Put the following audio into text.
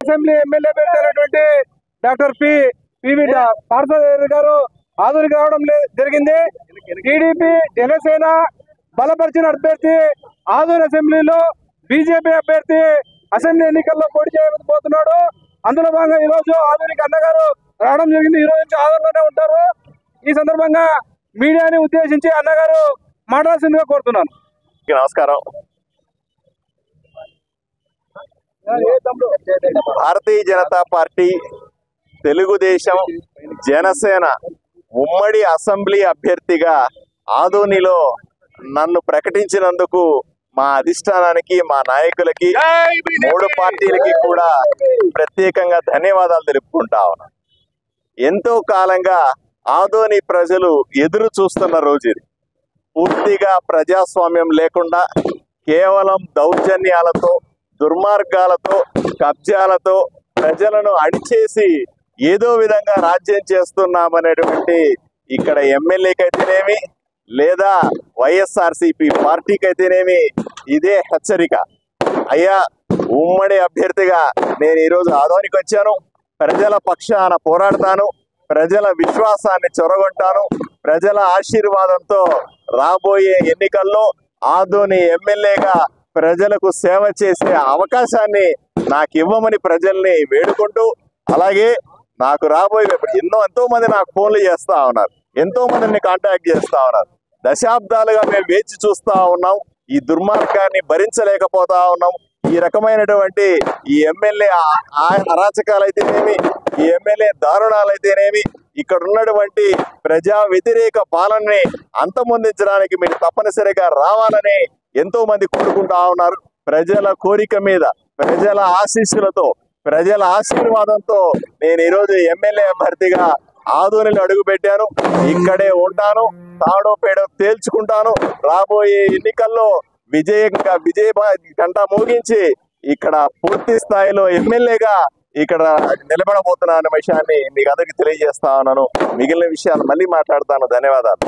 Assembly MLA పెట్టినటువంటి doctor PV Parthasarathi గారు ఆదూరికి రావడం జరిగింది. టీడీపీ జనసేన బలపరిచిన అభ్యర్థి ఆదూరు అసెంబ్లీలో బీజేపీ అభ్యర్థి అసెంబ్లీ ఎన్నికల్లో పోటీ చేయబోతున్నాడు. అందులో భాగంగా ఈ రోజు ఆదూరికి అన్నగారు రావడం జరిగింది. ఈ రోజు నుంచి ఆదూరులోనే ఉంటారు. ఈ సందర్భంగా మీడియాని ఉద్దేశించి అన్నగారు మాట్లాడాల్సిందిగా కోరుతున్నాను. నమస్కారం. భారతీయ జనతా పార్టీ, తెలుగుదేశం, జనసేన ఉమ్మడి అసెంబ్లీ అభ్యర్థిగా ఆదోనిలో నన్ను ప్రకటించినందుకు మా అధిష్టానానికి, మా నాయకులకి, మూడు పార్టీలకి కూడా ప్రత్యేకంగా ధన్యవాదాలు తెలుపుకుంటా ఉన్నాను. ఎంతో కాలంగా ఆదోని ప్రజలు ఎదురు చూస్తున్న రోజు ఇది. పూర్తిగా ప్రజాస్వామ్యం లేకుండా కేవలం దౌర్జన్యాలతో, దుర్మార్గాలతో, కబ్జాలతో ప్రజలను అడిచేసి ఏదో విధంగా రాజ్యం చేస్తున్నామనేటువంటి ఇక్కడ ఎమ్మెల్యేకైతేనేమి లేదా వైఎస్ఆర్సీపీ పార్టీకైతేనేమి ఇదే హెచ్చరిక. అయ్యా, ఉమ్మడి అభ్యర్థిగా నేను ఈరోజు ఆదోనికి వచ్చాను. ప్రజల పక్షాన పోరాడతాను, ప్రజల విశ్వాసాన్ని చొరగొంటాను. ప్రజల ఆశీర్వాదంతో రాబోయే ఎన్నికల్లో ఆదోని ఎమ్మెల్యేగా ప్రజలకు సేవ చేసే అవకాశాన్ని నాకు ఇవ్వమని ప్రజల్ని వేడుకుంటూ, అలాగే నాకు రాబోయే ఎంతో మంది నాకు ఫోన్లు చేస్తా ఉన్నారు, ఎంతో మందిని కాంటాక్ట్ చేస్తా ఉన్నారు. దశాబ్దాలుగా మేము వేచి చూస్తా ఉన్నాం. ఈ దుర్మార్గాన్ని భరించలేకపోతా ఉన్నాం. ఈ రకమైనటువంటి ఈ ఎమ్మెల్యే అరాచకాలైతేనేమి, ఈ ఎమ్మెల్యే దారుణాలైతేనేమి, ఇక్కడ ఉన్నటువంటి ప్రజా వ్యతిరేక పాలనని అంతమొందించడానికి మీరు తప్పనిసరిగా రావాలని ఎంతో మంది కోరుకుంటా ఉన్నారు. ప్రజల కోరిక మీద, ప్రజల ఆశీస్సులతో, ప్రజల ఆశీర్వాదంతో నేను ఈరోజు ఎమ్మెల్యే అభ్యర్థిగా ఆదోనిలో అడుగు పెట్టాను. ఇక్కడే ఉంటాను, తాడో పేడో తేల్చుకుంటాను. రాబోయే ఎన్నికల్లో విజయ గంట మోగించి ఇక్కడ పూర్తి స్థాయిలో ఎమ్మెల్యేగా ఇక్కడ నిలబడబోతున్నా అనే విషయాన్ని మీకు అందరికి తెలియజేస్తా ఉన్నాను. మిగిలిన విషయాలు మళ్ళీ మాట్లాడతాను. ధన్యవాదాలు.